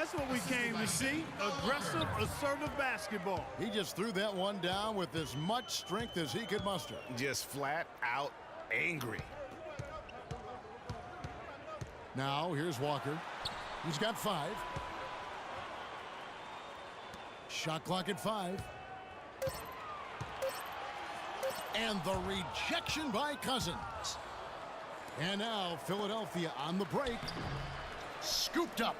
That's what we came to see. Aggressive, assertive basketball. He just threw that one down with as much strength as he could muster. Just flat out angry. Now, here's Walker. He's got 5. Shot clock at 5. And the rejection by Cousins. And now Philadelphia on the break. Scooped up.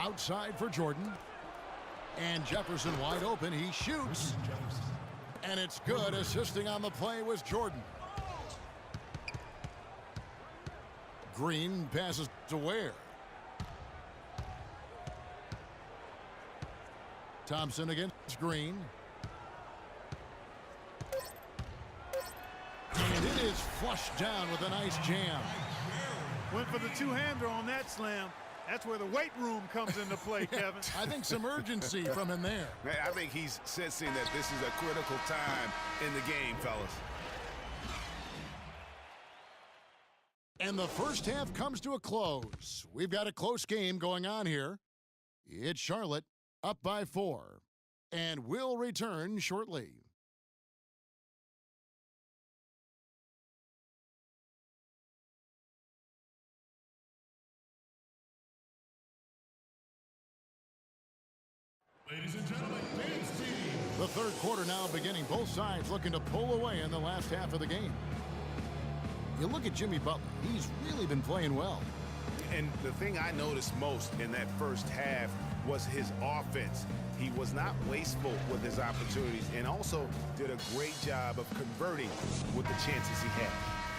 Outside for Jordan. And Jefferson wide open. He shoots. And it's good. Assisting on the play was Jordan. Green passes to Ware. Thompson against Green. And it is flushed down with a nice jam. Went for the two-hander on that slam. That's where the weight room comes into play, Kevin. I think some urgency from him there. Man, I think he's sensing that this is a critical time in the game, fellas. And the first half comes to a close. We've got a close game going on here. It's Charlotte up by 4. And we'll return shortly. Ladies and gentlemen, James team. The third quarter now beginning. Both sides looking to pull away in the last half of the game. You look at Jimmy Butler. He's really been playing well. And the thing I noticed most in that first half was his offense. He was not wasteful with his opportunities and also did a great job of converting with the chances he had.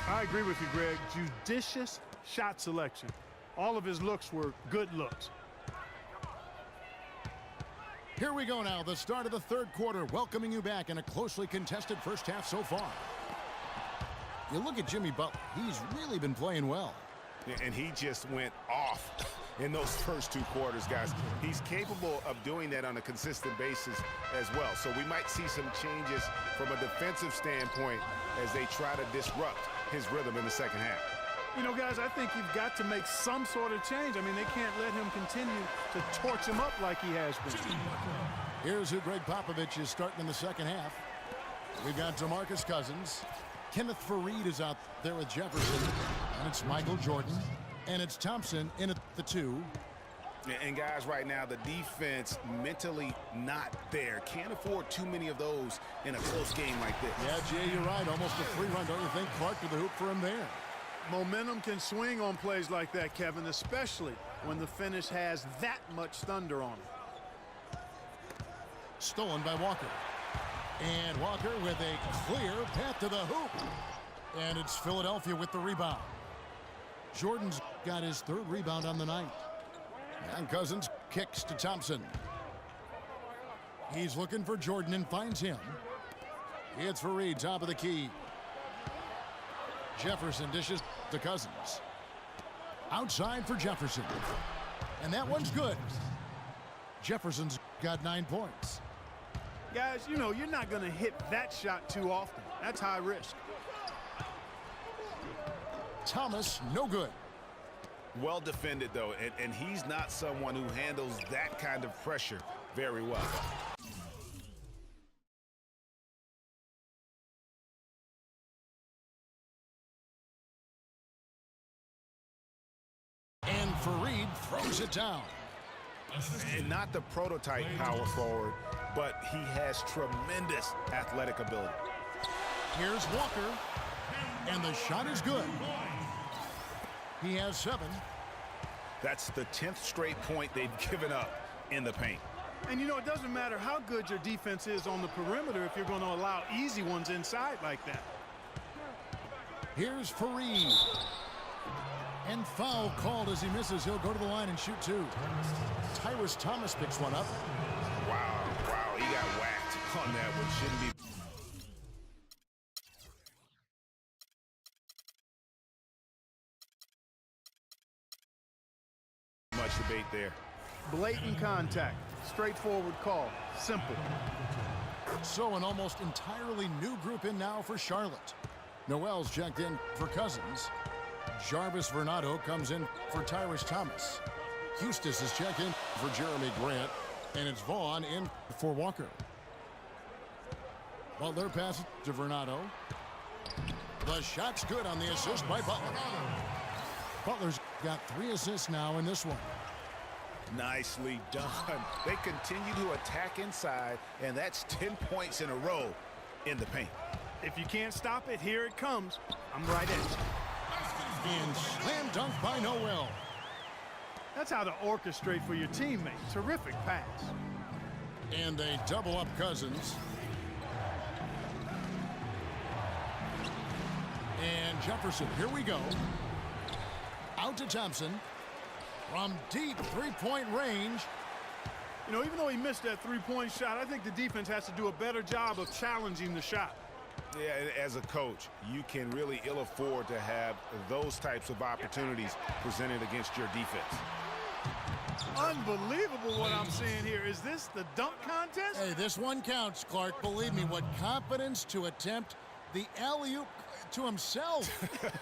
I agree with you, Greg. Judicious shot selection. All of his looks were good looks. Here we go now, the start of the third quarter, welcoming you back in a closely contested first half so far. You look at Jimmy Butler. He's really been playing well. And he just went off in those first 2 quarters, guys. He's capable of doing that on a consistent basis as well. So we might see some changes from a defensive standpoint as they try to disrupt his rhythm in the second half. You know, guys, I think you've got to make some sort of change. I mean, they can't let him continue to torch him up like he has been. Here's who Greg Popovich is starting in the second half. We've got DeMarcus Cousins. Kenneth Faried is out there with Jefferson. And it's Michael Jordan. And it's Thompson in at the 2. And guys, right now, the defense mentally not there. Can't afford too many of those in a close game like this. Yeah, Jay, you're right. Almost a free run, don't you think? Clark to the hoop for him there. Momentum can swing on plays like that, Kevin, especially when the finish has that much thunder on it. Stolen by Walker. And Walker with a clear path to the hoop. And it's Philadelphia with the rebound. Jordan's got his 3rd rebound on the night. And Cousins kicks to Thompson. He's looking for Jordan and finds him. It's Faried, top of the key. Jefferson dishes to Cousins. Outside for Jefferson. And that one's good. Jefferson's got 9 points. Guys, you know, you're not going to hit that shot too often. That's high risk. Thomas, no good. Well defended, though, and he's not someone who handles that kind of pressure very well. And Faried throws it down. And not the prototype power forward, but he has tremendous athletic ability. Here's Walker, and the shot is good. He has 7. That's the 10th straight point they've given up in the paint. And, you know, it doesn't matter how good your defense is on the perimeter if you're going to allow easy ones inside like that. Here's Faried. And foul called as he misses. He'll go to the line and shoot 2. Tyrus Thomas picks one up. Wow, he got whacked on that one. Shouldn't be. Much debate there. Blatant contact. Straightforward call. Simple. So an almost entirely new group in now for Charlotte. Noel's checked in for Cousins. Jarvis Vernado comes in for Tyrus Thomas. Custis is checked in for Jeremy Grant, and it's Vaughn in for Walker. Butler passes to Vernado. The shot's good on the assist by Butler. Butler's got 3 assists now in this one. Nicely done. They continue to attack inside, and that's 10 points in a row in the paint. If you can't stop it, here it comes. I'm right at you. And slam dunk by Noel. That's how to orchestrate for your teammate. Terrific pass. And they double up Cousins. And Jefferson, here we go. Out to Thompson. From deep three-point range. You know, even though he missed that three-point shot, I think the defense has to do a better job of challenging the shot. Yeah, as a coach, you can really ill afford to have those types of opportunities presented against your defense. Unbelievable what I'm seeing here. Is this the dunk contest? Hey, this one counts, Clark. Believe me, what confidence to attempt the alley-oop to himself.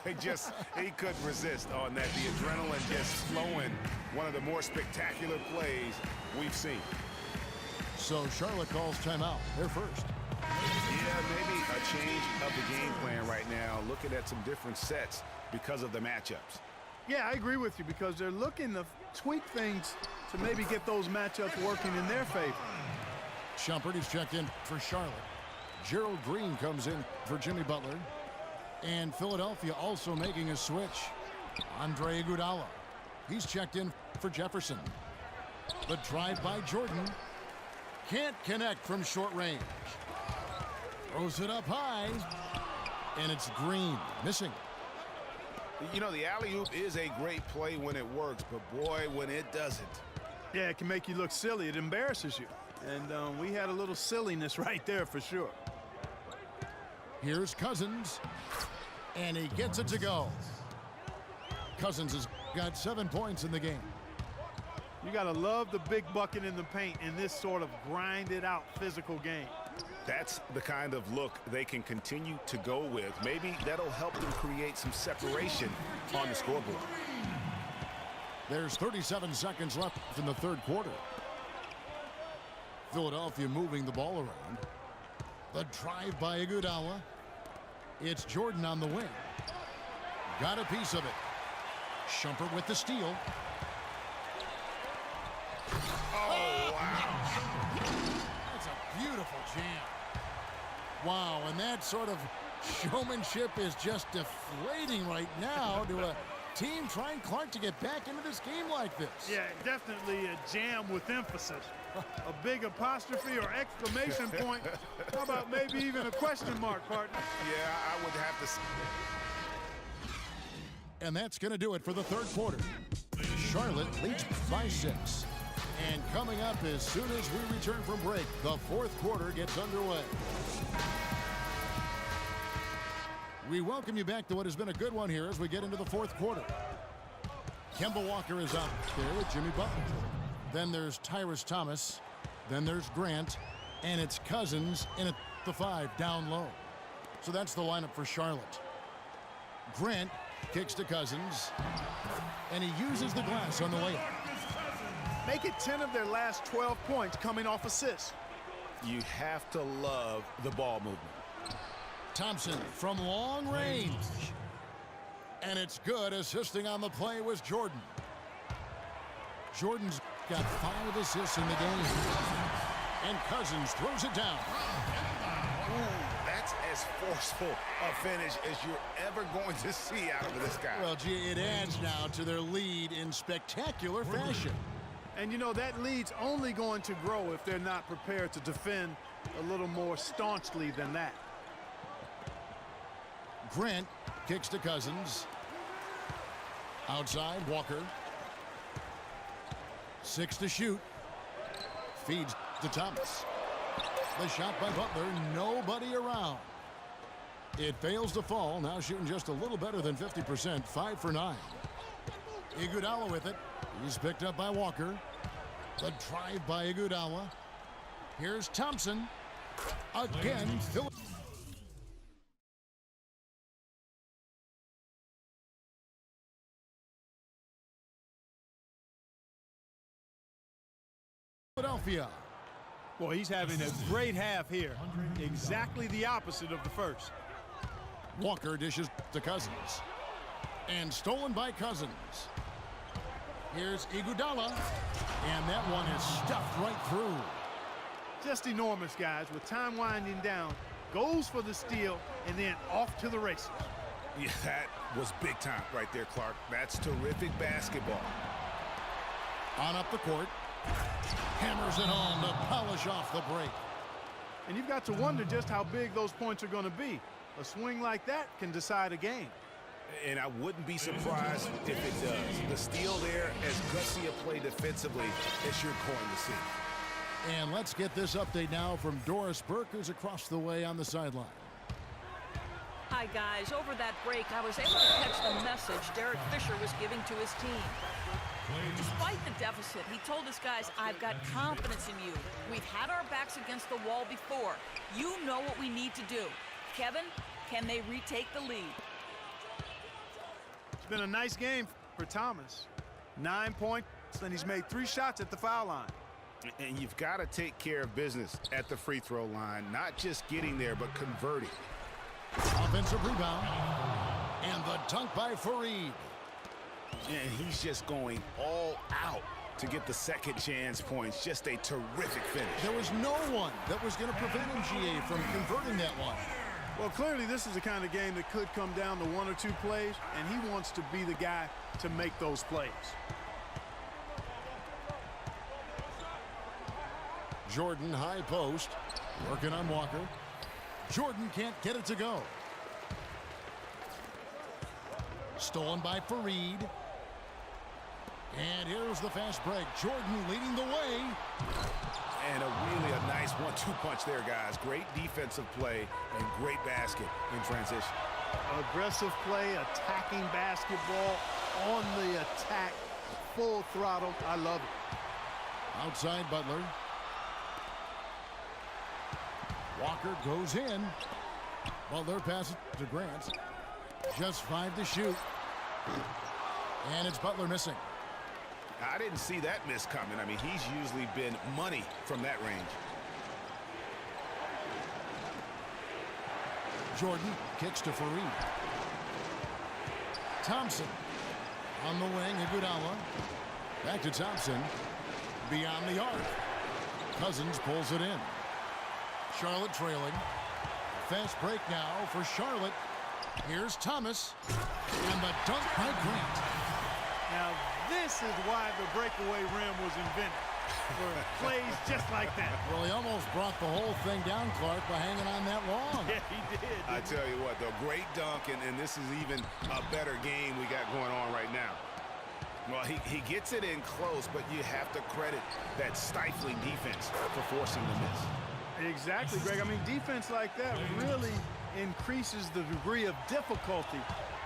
He couldn't resist on that. The adrenaline just flowing. One of the more spectacular plays we've seen. So Charlotte calls timeout. They're first. Yeah, maybe a change of the game plan right now, looking at some different sets because of the matchups. Yeah, I agree with you because they're looking to tweak things to maybe get those matchups working in their favor. Shumpert is checked in for Charlotte. Gerald Green comes in for Jimmy Butler. And Philadelphia also making a switch. Andre Iguodala. He's checked in for Jefferson. The drive by Jordan. Can't connect from short range. Throws it up high. And it's Green missing. You know, the alley-oop is a great play when it works, but boy, when it doesn't. Yeah, it can make you look silly. It embarrasses you. And we had a little silliness right there for sure. Here's Cousins. And he gets it to go. Cousins has got 7 points in the game. You got to love the big bucket in the paint in this sort of grinded-out physical game. That's the kind of look they can continue to go with. Maybe that'll help them create some separation on the scoreboard. There's 37 seconds left in the third quarter. Philadelphia moving the ball around. The drive by Iguodala. It's Jordan on the wing. Got a piece of it. Shumpert with the steal. Oh, wow. That's a beautiful jam. Wow, and that sort of showmanship is just deflating right now to a team trying, Clark, to get back into this game like this. Yeah, definitely a jam with emphasis. A big apostrophe or exclamation point. How about maybe even a question mark, partner? Yeah, I would have to say. And that's going to do it for the third quarter. Charlotte leads by 6. And coming up as soon as we return from break, the fourth quarter gets underway. We welcome you back to what has been a good one here as we get into the fourth quarter. Kemba Walker is out there with Jimmy Butler. Then there's Tyrus Thomas. Then there's Grant. And it's Cousins in at the 5 down low. So that's the lineup for Charlotte. Grant kicks to Cousins. And he uses the glass on the layup. Make it 10 of their last 12 points coming off assists. You have to love the ball movement. Thompson from long range. And it's good. Assisting on the play was Jordan. Jordan's got 5 assists in the game. And Cousins throws it down. Ooh, that's as forceful a finish as you're ever going to see out of this guy. Well, gee, it adds now to their lead in spectacular fashion. And you know, that lead's only going to grow if they're not prepared to defend a little more staunchly than that. Grant kicks to Cousins. Outside, Walker. 6 to shoot. Feeds to Thomas. The shot by Butler, nobody around. It fails to fall, now shooting just a little better than 50%, 5 for 9. Iguodala with it. He's picked up by Walker. The drive by Iguodala. Here's Thompson. Again, Philip. Philadelphia. Well, he's having a great half here. Exactly the opposite of the first. Walker dishes to Cousins. And stolen by Cousins. Here's Iguodala. And that one is stuffed right through. Just enormous, guys. With time winding down, goes for the steal, and then off to the races. Yeah, that was big time right there, Clark. That's terrific basketball. On up the court. Hammers it home to polish off the break. And you've got to wonder just how big those points are going to be. A swing like that can decide a game. And I wouldn't be surprised if it does. The steal there, as gutsy a play defensively as you're going to see. And let's get this update now from Doris Burke, who's across the way on the sideline. Hi, guys. Over that break, I was able to catch the message Derek Fisher was giving to his team. Despite the deficit, he told his guys, I've got confidence in you. We've had our backs against the wall before. You know what we need to do. Kevin, can they retake the lead? It's been a nice game for Thomas. 9 points, and he's made 3 shots at the foul line. And you've got to take care of business at the free throw line, not just getting there, but converting. Offensive rebound. And the dunk by Fareed. And he's just going all out to get the second chance points. Just a terrific finish. There was no one that was going to prevent MGA from converting that one. Well, clearly this is the kind of game that could come down to 1 or 2 plays, and he wants to be the guy to make those plays. Jordan high post. Working on Walker. Jordan can't get it to go. Stolen by Fareed. And here's the fast break. Jordan leading the way. And really a nice 1-2 punch there, guys. Great defensive play and great basket in transition. Aggressive play, attacking basketball, on the attack, full throttle. I love it. Outside Butler. Walker goes in. Butler passes to Grant. Just 5 to shoot. And it's Butler missing. I didn't see that miss coming. I mean, he's usually been money from that range. Jordan kicks to Fareed. Thompson on the wing. Iguodala. Back to Thompson. Beyond the arc. Cousins pulls it in. Charlotte trailing. Fast break now for Charlotte. Here's Thomas. And the dunk by Grant. Now, this is why the breakaway rim was invented. For plays just like that. Well, he almost brought the whole thing down, Clark, by hanging on that long. Yeah, he did. I tell you what, though, great dunk, and this is even a better game we got going on right now. Well, he gets it in close, but you have to credit that stifling defense for forcing the miss. Exactly, Greg. I mean, defense like that really increases the degree of difficulty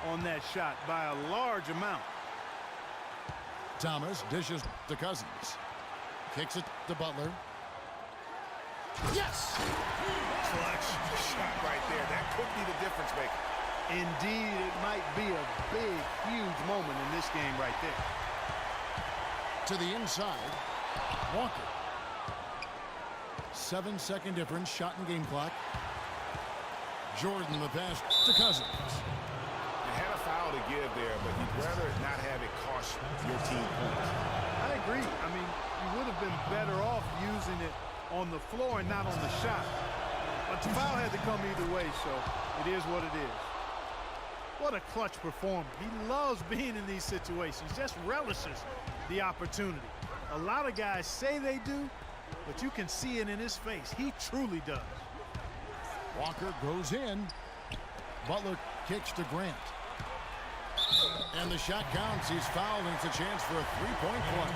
on that shot by a large amount. Thomas dishes to Cousins. Kicks it to Butler. Yes! Clutch shot right there. That could be the difference maker. Indeed, it might be a big, huge moment in this game right there. To the inside. Walker. 7-second difference. Shot and game clock. Jordan the pass to Cousins. You had a foul to give there, but you'd rather not have it cost your team points. I agree. I mean, you would have been better off using it on the floor and not on the shot. But the foul had to come either way, so it is what it is. What a clutch performer. He loves being in these situations, just relishes the opportunity. A lot of guys say they do, but you can see it in his face. He truly does. Walker goes in. Butler kicks to Grant. And the shot counts. He's fouled, and it's a chance for a three-point play.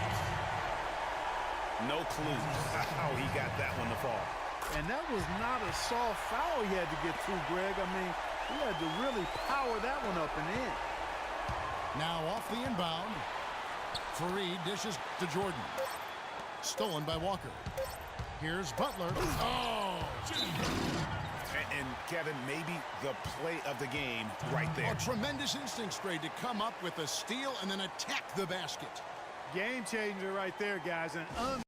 No clue how he got that one to fall. And that was not a soft foul he had to get through, Greg. I mean, he had to really power that one up and in. Now off the inbound. Fareed dishes to Jordan. Stolen by Walker. Here's Butler. Oh! And Kevin, maybe the play of the game right there. A tremendous instinct straight to come up with a steal and then attack the basket. Game changer right there, guys. An